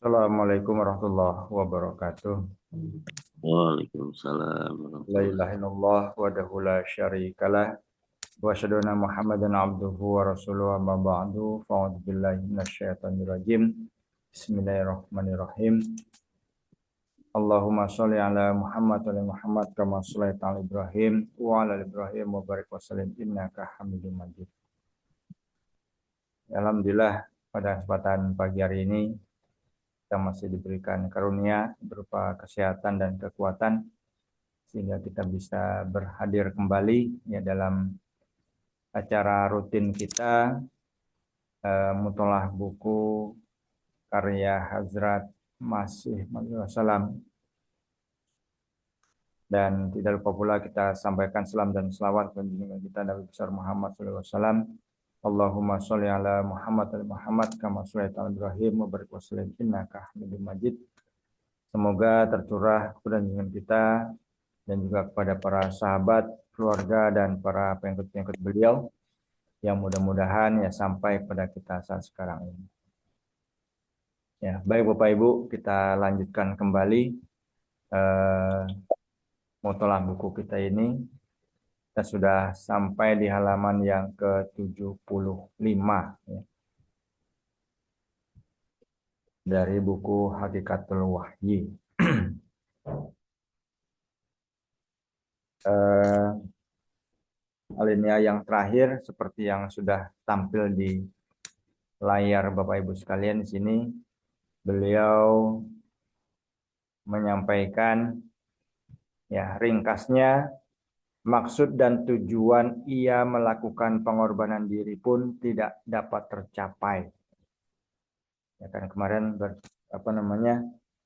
Assalamualaikum warahmatullahi wabarakatuh. Waalaikumsalam La warahmatullahi ilaha illallah wahdahu la syarikalah wa asyhadu anna Muhammadan abduhu wa rasuluhu amma ba'du. Fa'udzu billahi minasyaitonir rajim. Bismillahirrahmanirrahim. Allahumma sholli ala Muhammad wa ala Muhammad kama shallaita ala Ibrahim wa ala ali Ibrahim wa barik wa sallim innaka Hamidum Majid. Alhamdulillah pada kesempatan pagi hari ini kita masih diberikan karunia berupa kesehatan dan kekuatan sehingga kita bisa berhadir kembali ya dalam acara rutin kita mutolaah buku karya Hazrat Masih Maud Salam, dan tidak lupa pula kita sampaikan salam dan selawat kepada junjungan kita Nabi besar Muhammad SAW. Allahumma sholli ala Muhammad wa Muhammad kama shallaita ala Ibrahim wa barik wa sallim innaka Hamidum Majid. Semoga tercurah kepada junjungan kita dan juga kepada para sahabat, keluarga, dan para pengikut-pengikut beliau yang mudah-mudahan ya sampai pada kita saat sekarang ini. Ya, baik Bapak Ibu, kita lanjutkan kembali mutolaah buku kita ini. Kita sudah sampai di halaman yang ke-75 ya, dari buku Hakikatul Wahyi. Alinea yang terakhir seperti yang sudah tampil di layar Bapak Ibu sekalian di sini, beliau menyampaikan ya ringkasnya maksud dan tujuan ia melakukan pengorbanan diri pun tidak dapat tercapai. Ya kan kemarin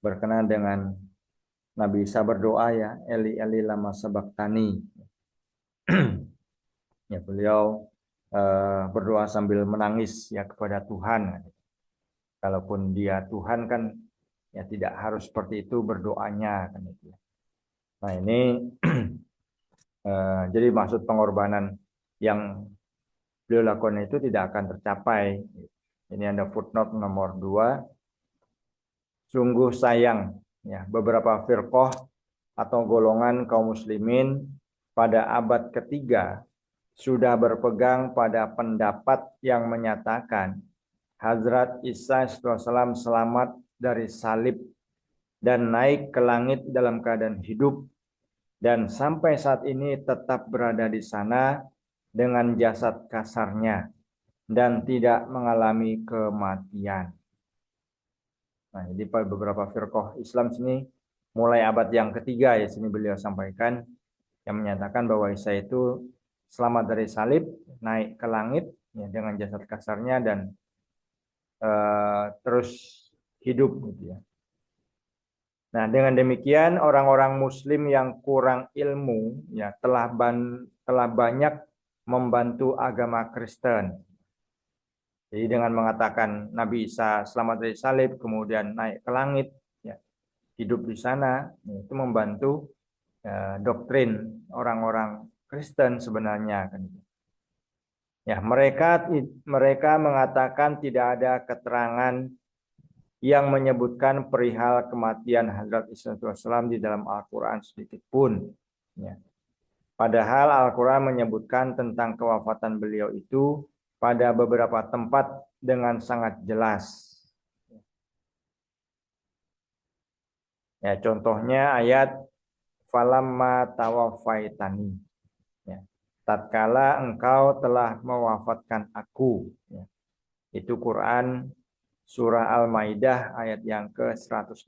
berkenaan dengan Nabi Isa berdoa ya, Eli Eli lama sabaktani. Ya beliau berdoa sambil menangis ya kepada Tuhan. Kalaupun dia Tuhan kan ya tidak harus seperti itu berdoanya kan itu. Nah ini jadi maksud pengorbanan yang beliau lakukan itu tidak akan tercapai. Ini ada footnote nomor 2. Sungguh sayang ya beberapa firqah atau golongan kaum muslimin pada abad ketiga sudah berpegang pada pendapat yang menyatakan Hazrat Isa SAW selamat dari salib dan naik ke langit dalam keadaan hidup dan sampai saat ini tetap berada di sana dengan jasad kasarnya dan tidak mengalami kematian. Nah, jadi pada beberapa firqah Islam sini mulai abad yang ketiga ya sini beliau sampaikan yang menyatakan bahwa Isa itu selamat dari salib, naik ke langit ya, dengan jasad kasarnya dan terus hidup gitu ya. Nah, dengan demikian orang-orang muslim yang kurang ilmu ya telah banyak membantu agama Kristen. Jadi dengan mengatakan Nabi Isa selamat dari salib kemudian naik ke langit ya, hidup di sana ya, itu membantu ya, doktrin orang-orang Kristen sebenarnya kan. Ya, mereka mengatakan tidak ada keterangan yang menyebutkan perihal kematian Hazrat Isa SAW di dalam Al-Quran sedikit pun. Ya. Padahal Al-Quran menyebutkan tentang kewafatan beliau itu pada beberapa tempat dengan sangat jelas. Ya, contohnya ayat falamma tawafaitani. Ya. Tatkala engkau telah mewafatkan aku. Ya. Itu Quran Surah Al-Maidah ayat yang ke-118.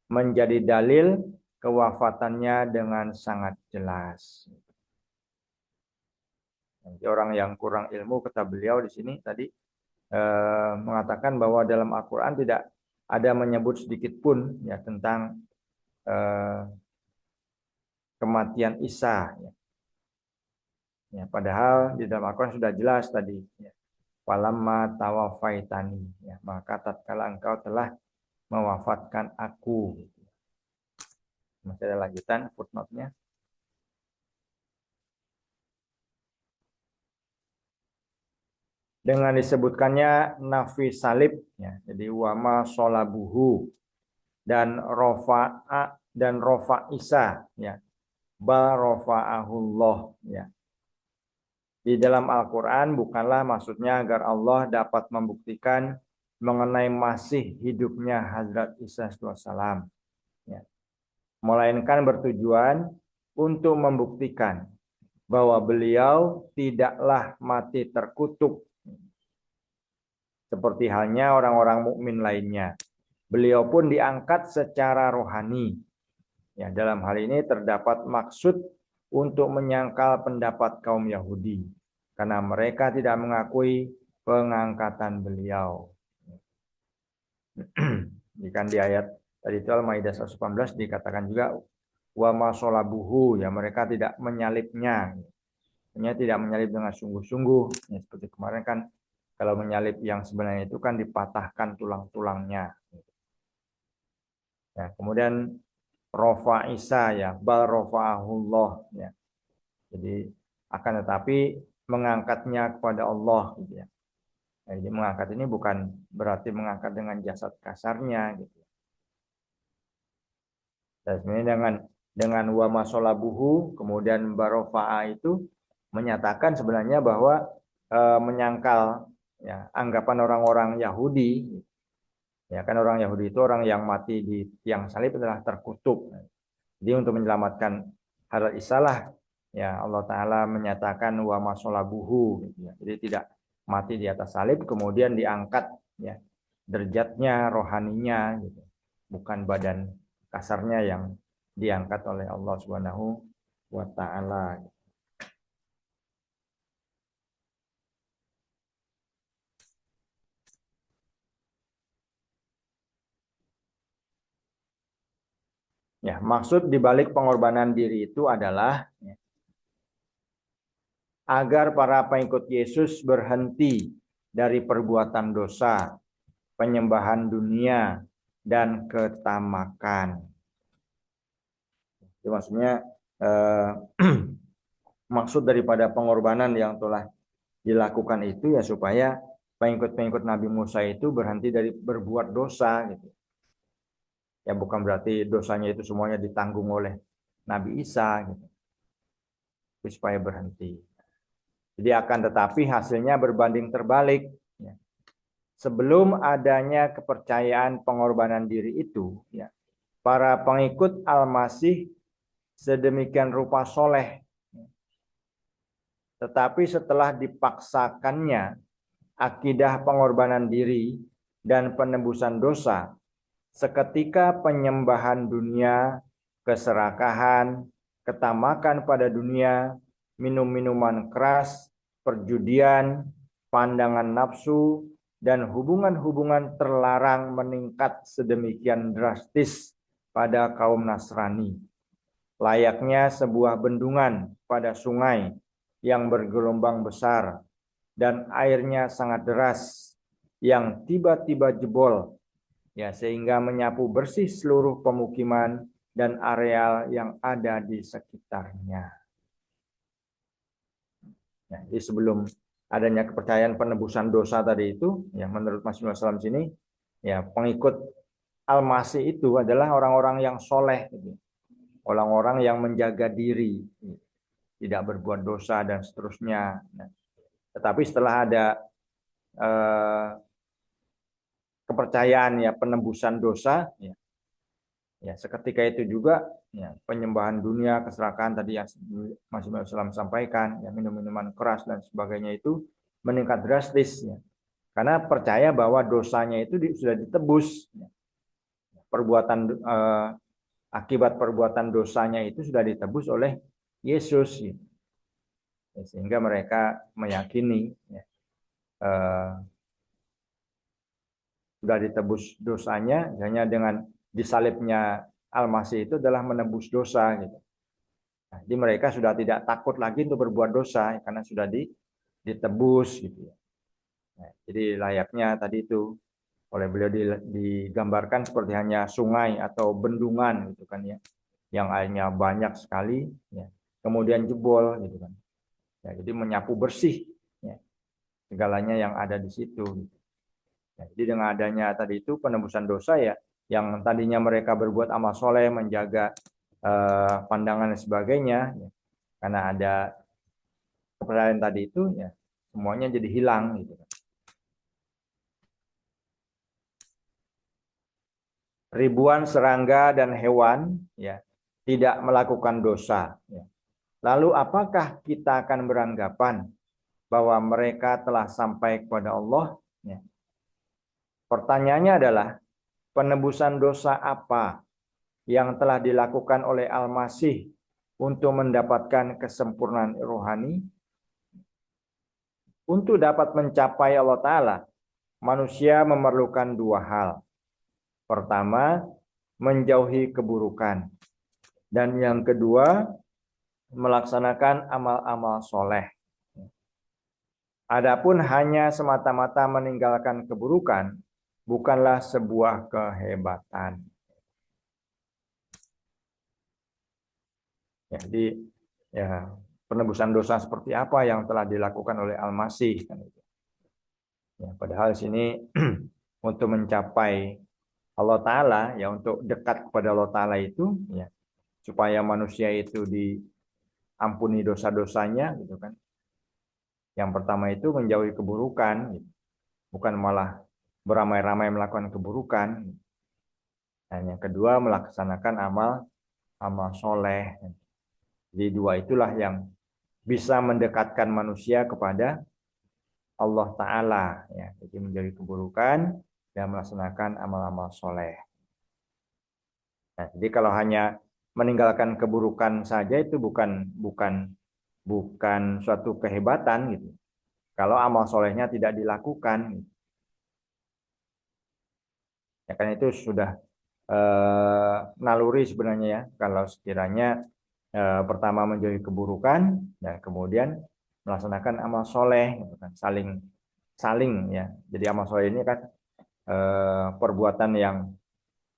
Menjadi dalil kewafatannya dengan sangat jelas. Jadi orang yang kurang ilmu kata beliau di sini tadi mengatakan bahwa dalam Al-Quran tidak ada menyebut sedikit pun ya tentang kematian Isa. Ya, padahal di dalam Al-Quran sudah jelas tadi. Ya. Falamma tawafaitani, ya, maka tatkala engkau telah mewafatkan aku. Masih ada lanjutan footnote-nya. dengan disebutkannya nafi salib, ya. Jadi wama sholabuhu dan rofa'a dan rofa'isa, ya. Bal rofa'ahullah, ya. Di dalam Al-Quran bukanlah maksudnya agar Allah dapat membuktikan mengenai masih hidupnya Hazrat Isa alaihissalam, ya. Melainkan bertujuan untuk membuktikan bahwa beliau tidaklah mati terkutuk seperti halnya orang-orang mukmin lainnya. Beliau pun diangkat secara rohani. Ya, dalam hal ini terdapat maksud untuk menyangkal pendapat kaum Yahudi karena mereka tidak mengakui pengangkatan beliau. Jika di ayat tadi itu Al-Maidah 118 dikatakan juga wa masolabuhu, ya mereka tidak menyalibnya. Artinya tidak menyalib dengan sungguh-sungguh. Ya, seperti kemarin kan kalau menyalib yang sebenarnya itu kan dipatahkan tulang-tulangnya. Ya, kemudian rofa Isa, ya bal rofa'ahullah, ya. Jadi akan tetapi mengangkatnya kepada Allah, gitu ya. Nah, jadi mengangkat ini bukan berarti mengangkat dengan jasad kasarnya, gitu. Dan sebenarnya dengan wa masolabuhu kemudian barofa'a itu menyatakan sebenarnya bahwa menyangkal, ya, anggapan orang-orang Yahudi. Ya kan orang Yahudi itu orang yang mati di tiang salib adalah terkutuk. Jadi untuk menyelamatkan Hazrat Isa lah, ya Allah Ta'ala menyatakan wa masolabuhu, gitu ya. Jadi tidak mati di atas salib kemudian diangkat, ya derajatnya rohaninya, gitu. Bukan badan kasarnya yang diangkat oleh Allah Subhanahu wa Ta'ala. Ya, maksud dibalik pengorbanan diri itu adalah, ya, agar para pengikut Yesus berhenti dari perbuatan dosa, penyembahan dunia, dan ketamakan. Jadi maksudnya maksud daripada pengorbanan yang telah dilakukan itu ya supaya pengikut-pengikut Nabi Musa itu berhenti dari berbuat dosa, gitu. Ya bukan berarti dosanya itu semuanya ditanggung oleh Nabi Isa, gitu. Tapi supaya berhenti. Jadi akan tetapi hasilnya berbanding terbalik. Ya. Sebelum adanya kepercayaan pengorbanan diri itu, ya, para pengikut Al-Masih sedemikian rupa soleh. Tetapi setelah dipaksakannya akidah pengorbanan diri dan penebusan dosa, seketika penyembahan dunia, keserakahan, ketamakan pada dunia, minum-minuman keras, perjudian, pandangan nafsu, dan hubungan-hubungan terlarang meningkat sedemikian drastis pada kaum Nasrani. Layaknya sebuah bendungan pada sungai yang bergelombang besar dan airnya sangat deras yang tiba-tiba jebol, ya sehingga menyapu bersih seluruh pemukiman dan areal yang ada di sekitarnya. Ya, jadi sebelum adanya kepercayaan penebusan dosa tadi itu, ya menurut Masih Wasallam sini, ya pengikut Al-Masih itu adalah orang-orang yang soleh, gitu. Orang-orang yang menjaga diri, tidak berbuat dosa dan seterusnya. Nah, tetapi setelah ada kepercayaan, ya penebusan dosa, ya, ya seketika itu juga, ya penyembahan dunia, keserakahan tadi yang Masih Wasallam sampaikan, ya minum-minuman keras dan sebagainya itu meningkat drastis, ya. Karena percaya bahwa dosanya itu sudah ditebus, ya. Perbuatan akibat perbuatan dosanya itu sudah ditebus oleh Yesus, ya. Sehingga mereka meyakini, ya, sudah ditebus dosanya, hanya dengan disalibnya Al-Masih itu adalah menebus dosa, gitu. Nah, jadi mereka sudah tidak takut lagi untuk berbuat dosa karena sudah ditebus, gitu. Nah, jadi layaknya tadi itu oleh beliau digambarkan seperti hanya sungai atau bendungan, gitu kan ya, yang airnya banyak sekali, ya, kemudian jebol, gitu kan. Ya, jadi menyapu bersih, ya, segalanya yang ada di situ. Ya, jadi dengan adanya tadi itu penebusan dosa ya, yang tadinya mereka berbuat amal soleh, menjaga pandangan dan sebagainya, ya, karena ada kepercayaan tadi itu, ya semuanya jadi hilang gitu. Ribuan serangga dan hewan ya tidak melakukan dosa. Ya. Lalu apakah kita akan beranggapan bahwa mereka telah sampai kepada Allah? Ya. Pertanyaannya adalah penebusan dosa apa yang telah dilakukan oleh Al-Masih untuk mendapatkan kesempurnaan rohani? Untuk dapat mencapai Allah Ta'ala, manusia memerlukan dua hal. Pertama, menjauhi keburukan. Dan yang kedua, melaksanakan amal-amal soleh. Adapun hanya semata-mata meninggalkan keburukan, bukanlah sebuah kehebatan. Ya, jadi ya penebusan dosa seperti apa yang telah dilakukan oleh Al-Masih kan itu. Ya, padahal sini untuk mencapai Allah Ta'ala ya, untuk dekat kepada Allah Ta'ala itu ya, supaya manusia itu diampuni dosa-dosanya gitu kan. Yang pertama itu menjauhi keburukan gitu. Bukan malah beramai-ramai melakukan keburukan. Dan yang kedua melaksanakan amal soleh. Jadi dua itulah yang bisa mendekatkan manusia kepada Allah Ta'ala ya. Jadi menjauhi keburukan dan melaksanakan amal-amal soleh. Nah, jadi kalau hanya meninggalkan keburukan saja itu bukan suatu kehebatan gitu. Kalau amal solehnya tidak dilakukan, gitu. Ya kan itu sudah naluri sebenarnya ya. Kalau sekiranya pertama menjauhi keburukan dan kemudian melaksanakan amal soleh, gitu kan. Saling ya. Jadi amal soleh ini kan perbuatan yang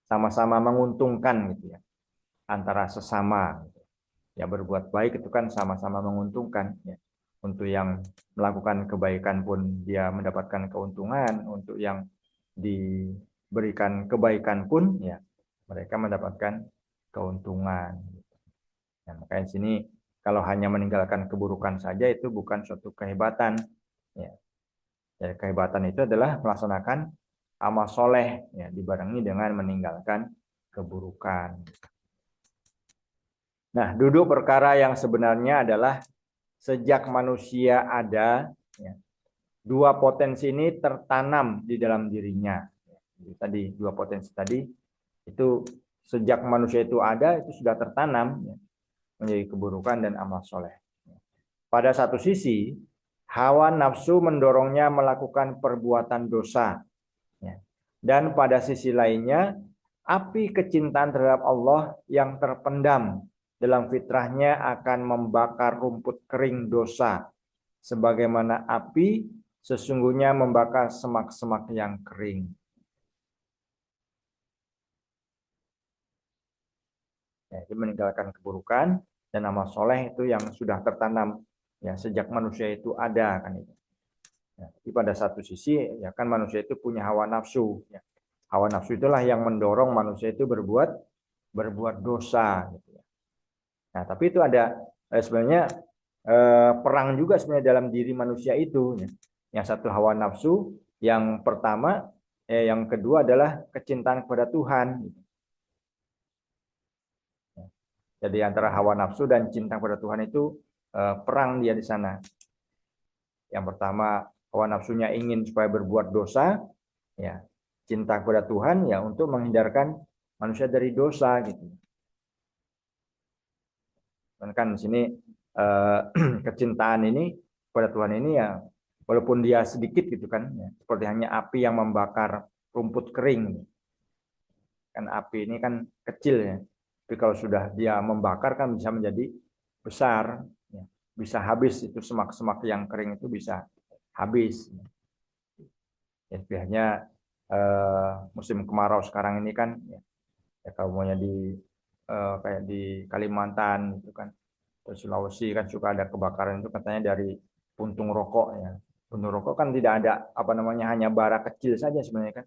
sama-sama menguntungkan gitu ya antara sesama. Ya berbuat baik itu kan sama-sama menguntungkan ya. Untuk yang melakukan kebaikan pun dia mendapatkan keuntungan, untuk yang diberikan kebaikan pun ya mereka mendapatkan keuntungan. Nah, makanya sini kalau hanya meninggalkan keburukan saja itu bukan suatu kehebatan. Ya. Jadi kehebatan itu adalah melaksanakan amal soleh ya, dibarengi dengan meninggalkan keburukan. Nah, duduk perkara yang sebenarnya adalah sejak manusia ada, ya, dua potensi ini tertanam di dalam dirinya. Jadi, tadi dua potensi tadi itu sejak manusia itu ada itu sudah tertanam ya, menjadi keburukan dan amal soleh. Pada satu sisi, hawa nafsu mendorongnya melakukan perbuatan dosa. Ya. Dan pada sisi lainnya, api kecintaan terhadap Allah yang terpendam dalam fitrahnya akan membakar rumput kering dosa. Sebagaimana api sesungguhnya membakar semak-semak yang kering. Ya, jadi meninggalkan keburukan dan amal soleh itu yang sudah tertanam ya sejak manusia itu ada kan itu. Ya, tapi pada satu sisi ya kan manusia itu punya hawa nafsu. Ya. Hawa nafsu itulah yang mendorong manusia itu berbuat dosa. Gitu ya. Nah tapi itu ada sebenarnya perang juga sebenarnya dalam diri manusia itu. Ya. Yang satu hawa nafsu, yang pertama, yang kedua adalah kecintaan kepada Tuhan. Gitu. Jadi antara hawa nafsu dan cinta kepada Tuhan itu perang dia di sana. Yang pertama hawa nafsunya ingin supaya berbuat dosa, ya cinta kepada Tuhan ya untuk menghindarkan manusia dari dosa gitu. Dan kan di sini kecintaan ini kepada Tuhan ini ya walaupun dia sedikit gitu kan, ya, seperti hanya api yang membakar rumput kering. Kan api ini kan kecil ya, tapi kalau sudah dia membakar kan bisa menjadi besar, ya. Bisa habis itu semak-semak yang kering itu bisa habis. Ya, biasanya musim kemarau sekarang ini kan ya, ya kalau maunya di kayak di Kalimantan itu kan, Sulawesi kan suka ada kebakaran itu katanya dari puntung rokok ya, Puntung rokok kan tidak ada apa namanya, hanya bara kecil saja sebenarnya kan.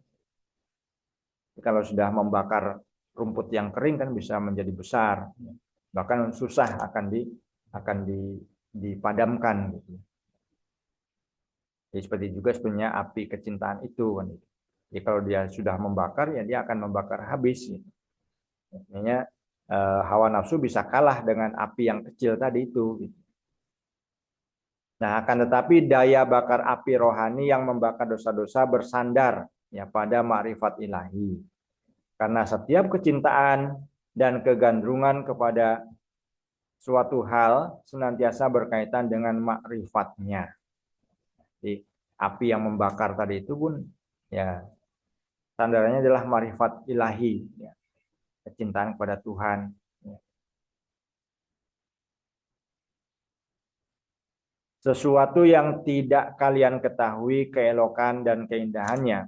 Kalau sudah membakar rumput yang kering kan bisa menjadi besar, bahkan susah akan dipadamkan gitu. Jadi seperti juga sebenarnya api kecintaan itu kan. Jadi kalau dia sudah membakar ya dia akan membakar habis gitu. Artinya hawa nafsu bisa kalah dengan api yang kecil tadi itu gitu. Nah, akan tetapi daya bakar api rohani yang membakar dosa-dosa bersandar ya pada makrifat ilahi. Karena setiap kecintaan dan kegandrungan kepada suatu hal senantiasa berkaitan dengan makrifatnya. Jadi api yang membakar tadi itu pun ya standarnya adalah makrifat ilahi, ya, kecintaan kepada Tuhan. Ya. Sesuatu yang tidak kalian ketahui keelokan dan keindahannya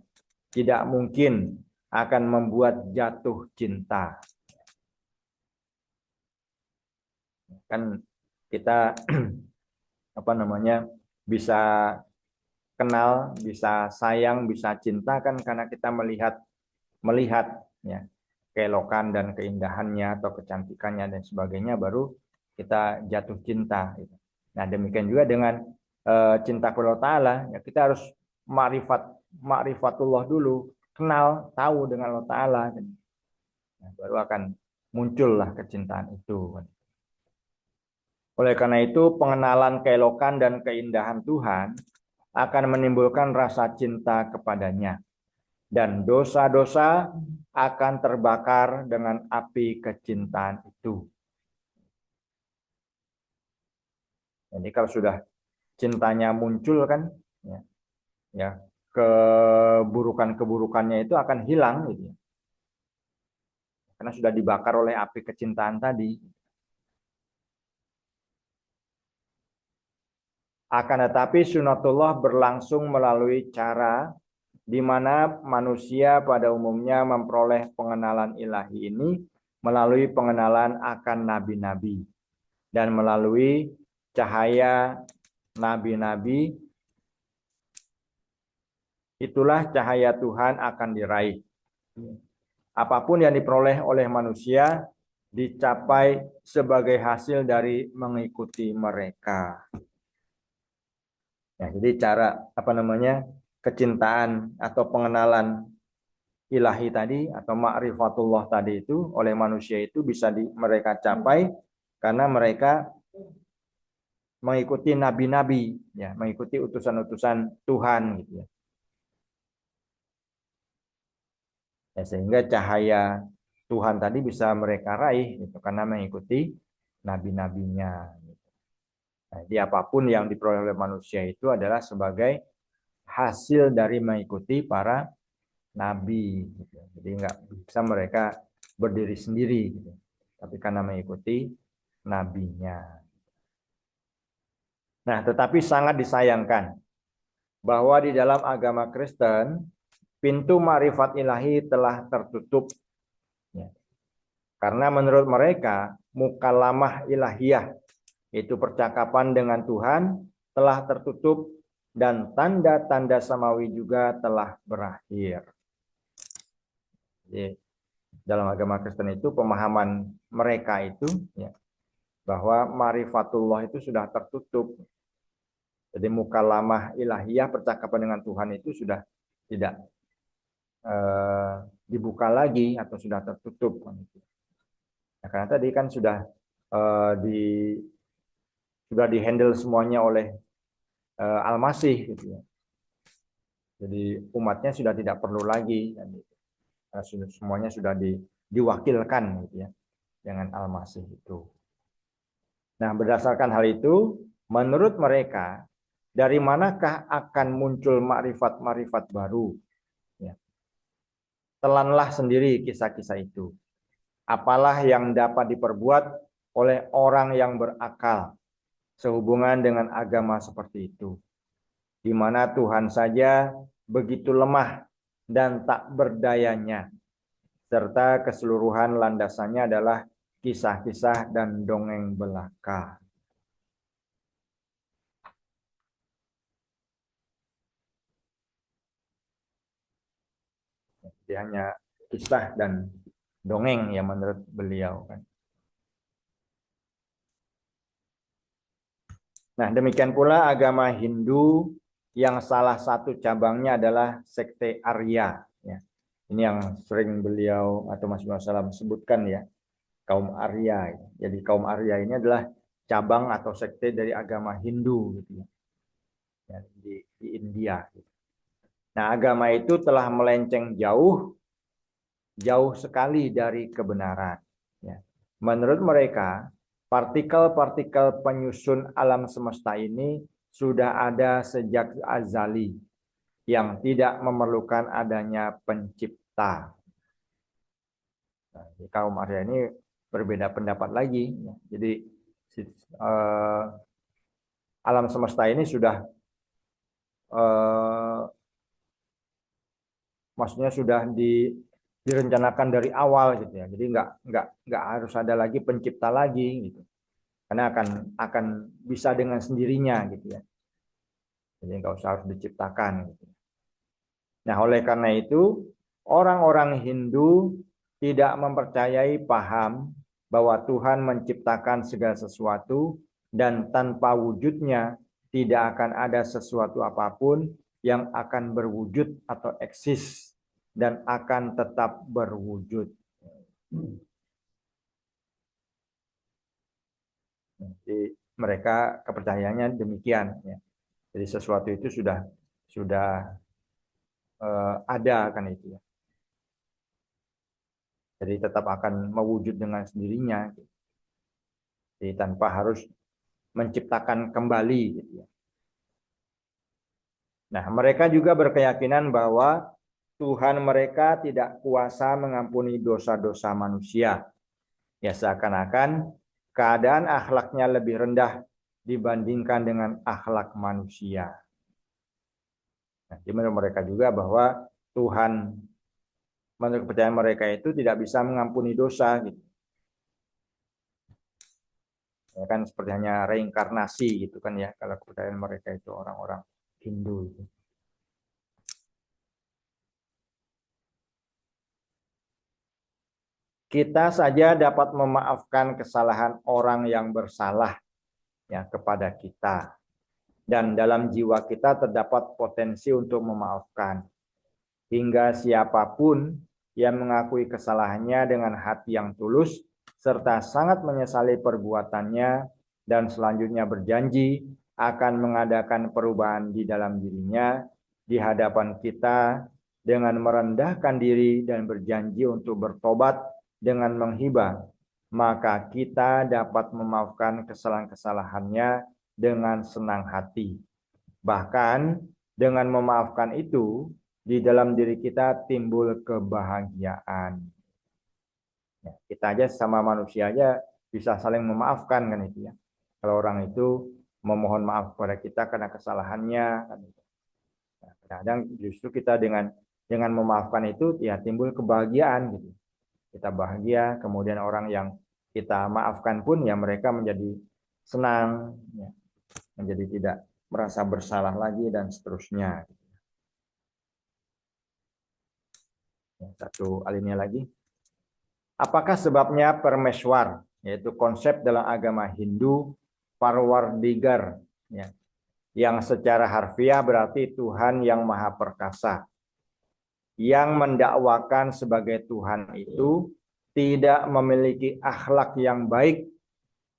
tidak mungkin akan membuat jatuh cinta. Kan kita apa namanya bisa kenal, bisa sayang, bisa cinta kan karena kita melihat ya keelokan dan keindahannya atau kecantikannya dan sebagainya, baru kita jatuh cinta. Nah demikian juga dengan cinta kepada Allah Ta'ala, ya kita harus ma'rifatullah dulu, kenal, tahu dengan Allah Ta'ala, nah, baru akan muncullah kecintaan itu. Oleh karena itu pengenalan keelokan dan keindahan Tuhan akan menimbulkan rasa cinta kepadanya, dan dosa-dosa akan terbakar dengan api kecintaan itu. Jadi kalau sudah cintanya muncul kan, ya keburukan-keburukannya itu akan hilang gitu. Karena sudah dibakar oleh api kecintaan tadi. Akan tetapi sunatullah berlangsung melalui cara di mana manusia pada umumnya memperoleh pengenalan ilahi ini melalui pengenalan akan nabi-nabi dan melalui cahaya nabi-nabi. Itulah cahaya Tuhan akan diraih. Apapun yang diperoleh oleh manusia dicapai sebagai hasil dari mengikuti mereka. Ya, jadi cara apa namanya kecintaan atau pengenalan ilahi tadi atau ma'rifatullah tadi itu oleh manusia itu bisa mereka capai karena mereka mengikuti nabi-nabi, ya, mengikuti utusan-utusan Tuhan gitu ya. Ya, sehingga cahaya Tuhan tadi bisa mereka raih gitu karena mengikuti nabi-nabinya. Nah, jadi apapun yang diperoleh oleh manusia itu adalah sebagai hasil dari mengikuti para nabi. Gitu. Jadi nggak bisa mereka berdiri sendiri, gitu. Tapi karena mengikuti nabinya. Nah, tetapi sangat disayangkan bahwa di dalam agama Kristen pintu ma'rifat ilahi telah tertutup. Ya. Karena menurut mereka mukalamah ilahiyah, itu percakapan dengan Tuhan, telah tertutup dan tanda-tanda samawi juga telah berakhir. Jadi, dalam agama Kristen itu pemahaman mereka itu ya, bahwa marifatullah itu sudah tertutup. Jadi mukalamah ilahiyah, percakapan dengan Tuhan itu sudah tidak dibuka lagi atau sudah tertutup. Nah, karena tadi kan sudah dihandle semuanya oleh Al-Masih gitu ya. Jadi umatnya sudah tidak perlu lagi, semuanya sudah diwakilkan gitu ya dengan Al-Masih itu. Nah, berdasarkan hal itu, menurut mereka, dari manakah akan muncul makrifat-makrifat baru? Ya. Telanlah sendiri kisah-kisah itu. Apalah yang dapat diperbuat oleh orang yang berakal sehubungan dengan agama seperti itu, di mana Tuhan saja begitu lemah dan tak berdayanya, serta keseluruhan landasannya adalah kisah-kisah dan dongeng belaka. Dia hanya kisah dan dongeng yang menurut beliau kan. Nah, demikian pula agama Hindu yang salah satu cabangnya adalah sekte Arya. Ya. Ini yang sering beliau atau Mas Wasallam sebutkan ya, kaum Arya. Jadi kaum Arya ini adalah cabang atau sekte dari agama Hindu gitu ya, di India. Nah, agama itu telah melenceng jauh sekali dari kebenaran. Ya. Menurut mereka, partikel-partikel penyusun alam semesta ini sudah ada sejak azali, yang tidak memerlukan adanya pencipta. Nah, kaum Arya ini berbeda pendapat lagi. Jadi eh, alam semesta ini sudah eh, maksudnya sudah direncanakan dari awal gitu ya. Jadi nggak harus ada lagi pencipta lagi gitu. Karena akan bisa dengan sendirinya gitu ya. Jadi nggak usah harus diciptakan gitu. Nah, oleh karena itu orang-orang Hindu tidak mempercayai paham bahwa Tuhan menciptakan segala sesuatu dan tanpa wujudnya tidak akan ada sesuatu apapun yang akan berwujud atau eksis dan akan tetap berwujud. Jadi mereka kepercayaannya demikian ya. Jadi sesuatu itu sudah ada kan itu ya. Jadi tetap akan mewujud dengan sendirinya. Jadi tanpa harus menciptakan kembali gitu ya. Nah, mereka juga berkeyakinan bahwa Tuhan mereka tidak kuasa mengampuni dosa-dosa manusia. Ya seakan-akan keadaan akhlaknya lebih rendah dibandingkan dengan akhlak manusia. Nah, jadi menurut mereka juga bahwa Tuhan, menurut kepercayaan mereka itu tidak bisa mengampuni dosa gitu. Ya kan seperti hanya reinkarnasi gitu kan ya kalau kepercayaan mereka itu orang-orang Hindu itu. Kita saja dapat memaafkan kesalahan orang yang bersalah ya kepada kita. Dan dalam jiwa kita terdapat potensi untuk memaafkan. Hingga siapapun yang mengakui kesalahannya dengan hati yang tulus serta sangat menyesali perbuatannya dan selanjutnya berjanji akan mengadakan perubahan di dalam dirinya di hadapan kita dengan merendahkan diri dan berjanji untuk bertobat dengan menghibah, maka kita dapat memaafkan kesalahan-kesalahannya dengan senang hati. Bahkan dengan memaafkan itu, di dalam diri kita timbul kebahagiaan. Ya, kita aja sama manusia aja bisa saling memaafkan kan itu ya. Kalau orang itu memohon maaf kepada kita karena kesalahannya kan itu. Nah, kadang justru kita dengan memaafkan itu ya timbul kebahagiaan gitu. Kita bahagia, kemudian orang yang kita maafkan pun ya mereka menjadi senang, ya, menjadi tidak merasa bersalah lagi dan seterusnya. Satu alinea lagi. Apakah sebabnya Permeswar, yaitu konsep dalam agama Hindu, Parwardigar, ya, yang secara harfiah berarti Tuhan yang maha perkasa. Yang mendakwakan sebagai Tuhan itu tidak memiliki akhlak yang baik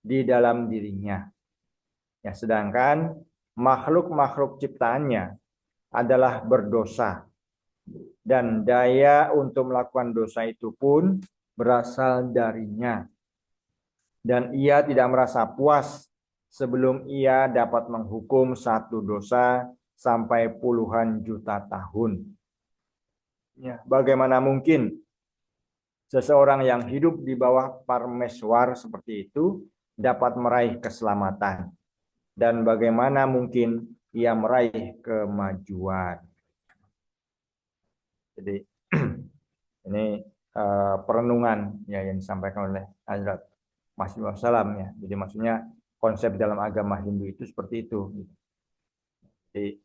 di dalam dirinya. Ya, sedangkan makhluk-makhluk ciptaannya adalah berdosa. Dan daya untuk melakukan dosa itu pun berasal darinya. Dan ia tidak merasa puas sebelum ia dapat menghukum satu dosa sampai puluhan juta tahun. Ya, bagaimana mungkin seseorang yang hidup di bawah Parmeswar seperti itu dapat meraih keselamatan? Dan bagaimana mungkin ia meraih kemajuan? Jadi ini perenungan ya yang disampaikan oleh Hazrat Masih Wassalam ya. Jadi maksudnya konsep dalam agama Hindu itu seperti itu. Jadi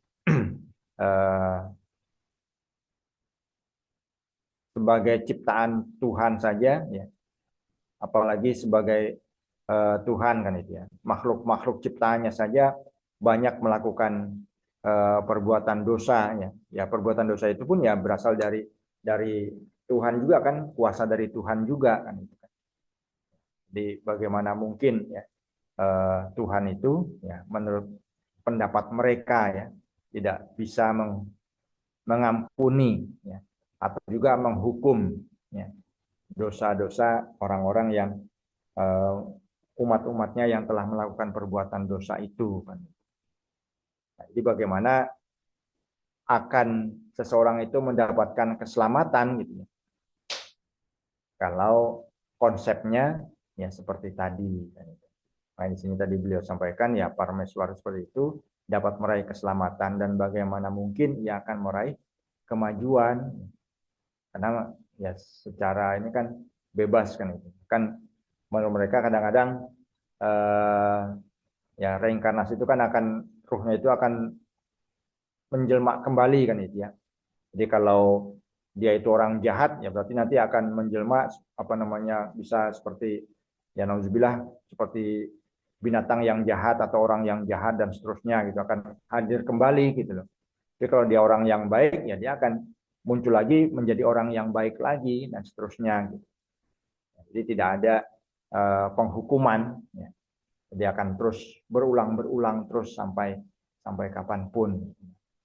sebagai ciptaan Tuhan saja, ya, apalagi sebagai Tuhan kan itu ya. Makhluk-makhluk ciptaannya saja banyak melakukan perbuatan dosa ya. Ya perbuatan dosa itu pun ya berasal dari Tuhan juga kan, kuasa dari Tuhan juga kan itu kan. Jadi bagaimana mungkin ya Tuhan itu ya menurut pendapat mereka ya tidak bisa mengampuni ya atau juga menghukum ya dosa-dosa orang-orang yang umat-umatnya yang telah melakukan perbuatan dosa itu kan. Nah, jadi bagaimana akan seseorang itu mendapatkan keselamatan gitu ya. Kalau konsepnya ya seperti tadi kan. Nah, di sini tadi beliau sampaikan ya Parameswara seperti itu dapat meraih keselamatan dan bagaimana mungkin ia akan meraih kemajuan karena ya secara ini kan bebas kan itu kan menurut mereka kadang-kadang eh, ya reinkarnasi itu kan akan ruhnya itu akan menjelma kembali kan itu ya. Jadi kalau dia itu orang jahat ya berarti nanti akan menjelma apa namanya bisa seperti ya nauzubillah seperti binatang yang jahat atau orang yang jahat dan seterusnya gitu akan hadir kembali gitu loh. Tapi kalau dia orang yang baik ya dia akan muncul lagi menjadi orang yang baik lagi dan seterusnya gitu. Jadi tidak ada penghukuman ya. Dia akan terus berulang terus sampai kapanpun.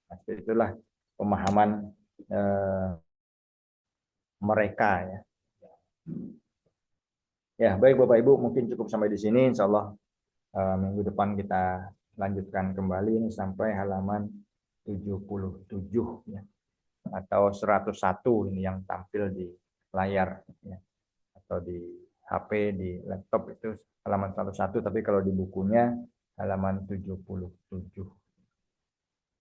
Nah, itulah pemahaman eh, mereka ya. Ya, baik Bapak Ibu, mungkin cukup sampai di sini. Insya Allah minggu depan kita lanjutkan kembali ini sampai halaman 77 ya atau 101 ini yang tampil di layar ya atau di HP di laptop itu halaman 101 tapi kalau di bukunya halaman 77.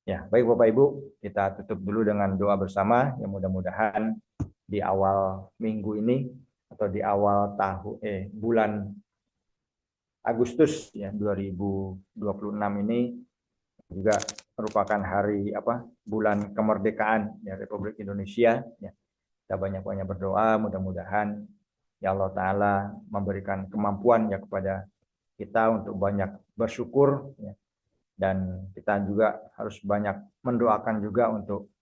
Ya, baik Bapak Ibu, kita tutup dulu dengan doa bersama yang mudah-mudahan di awal minggu ini atau di awal bulan Agustus ya 2026 ini juga merupakan hari bulan kemerdekaan ya Republik Indonesia ya. Kita banyak-banyak berdoa mudah-mudahan ya Allah taala memberikan kemampuan ya kepada kita untuk banyak bersyukur ya. Dan kita juga harus banyak mendoakan juga untuk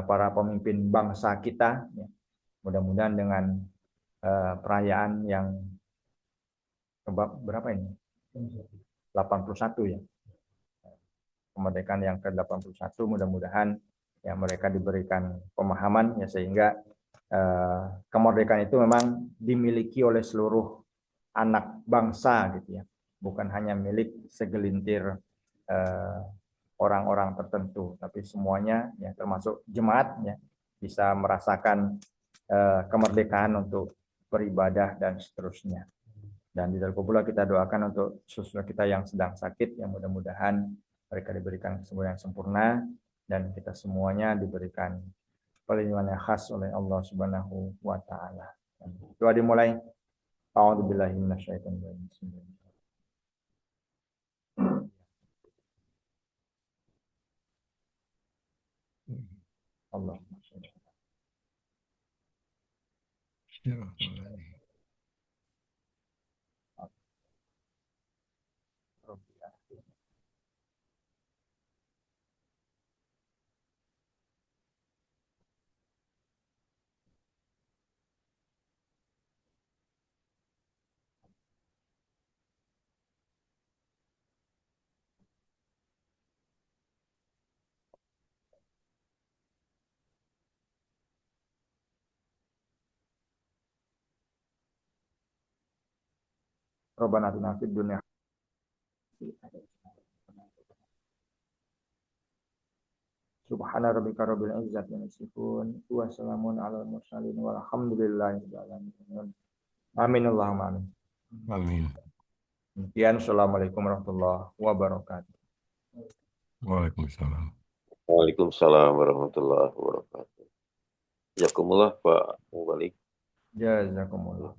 para pemimpin bangsa kita ya. Mudah-mudahan dengan perayaan yang berapa ini? 81 ya. Kemerdekaan yang ke-81 mudah-mudahan ya mereka diberikan pemahaman ya sehingga kemerdekaan itu memang dimiliki oleh seluruh anak bangsa gitu ya. Bukan hanya milik segelintir orang-orang tertentu, tapi semuanya ya termasuk jemaat ya bisa merasakan kemerdekaan untuk beribadah dan seterusnya. Dan di dalam pula kita doakan untuk saudara kita yang sedang sakit, yang mudah-mudahan mereka diberikan kesembuhan yang sempurna dan kita semuanya diberikan perlindungan yang khas oleh Allah Subhanahu wa taala. Doa dimulai. A'udzubillahi minasyaitonir rajim. Allahumma shalli Rabbana atina fid dunya Subhana rabbika rabbil izzati amma yasifun wa salamun alal mursalin walhamdulillahi rabbil alamin. Amin Allahumma amin. Amin. Demikian, assalamualaikum warahmatullahi wabarakatuh. Waalaikumsalam. Waalaikumsalam warahmatullahi wabarakatuh. Jazakumullah Pak Mubalik. Jazakumullah.